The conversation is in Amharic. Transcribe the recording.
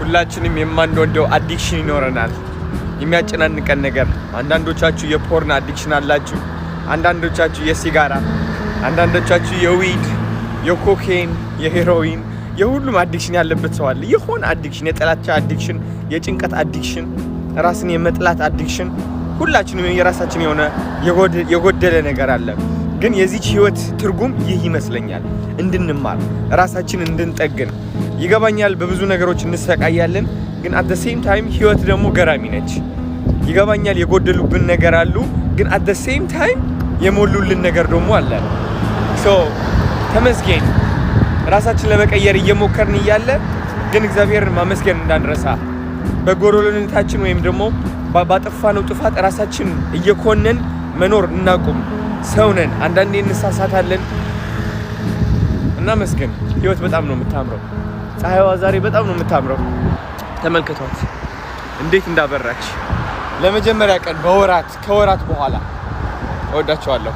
ሁላችንም የማንወደው አዲክሽን ይኖረናል የሚያጨናንቀን ነገር አንዳንዶቻችሁ የፖርን አዲክሽን አላችሁ አንዳንዶቻችሁ የሲጋራ አንዳንዶቻችሁ የዊድ የኮኬን የሄሮይን የሁሉም አዲክሽን ያለበት ሰው አለ የሆነ አዲክሽን የጥላቻ አዲክሽን የጭንቀት አዲክሽን ራስን የመጥላት አዲክሽን ሁላችንም የራሳችን የሆነ የጎደለ ነገር አለ ግን የዚህ ህይወት ትርጉም ይህ ይመስለኛል እንድንማር ራሳችን እንድንጠግን ይገባኛል በብዙ ነገሮች እንሰቃያለን ግን at the same time ህይወት ደግሞ ገራሚ ነች ይገባኛል የጎደሉብን ነገር አሉ ግን at the same time የሞሉልን ነገር ደግሞ አለ so ተመስገን ራሳችን ለመቀየር እየሞከርን እያለ ግን እግዚአብሔርን ማመስገን እንዳንረሳ በጎዶሎነታችን ወይም ደግሞ ባጠፋነው ጥፋት ራሳችን እየኮነን መኖር እናቁም ሰው ነን አንዳንዴ እንሳሳታለን እና መስገን ህይወት በጣም ነው የምታምረው ፀሐይዋ ዛሬ በጣም ነው የምታምረው ተመልከቷት እንዴት እንዳበራች ለመጀመሪያ ቀን ከወራት በኋላ እወዳቸዋለሁ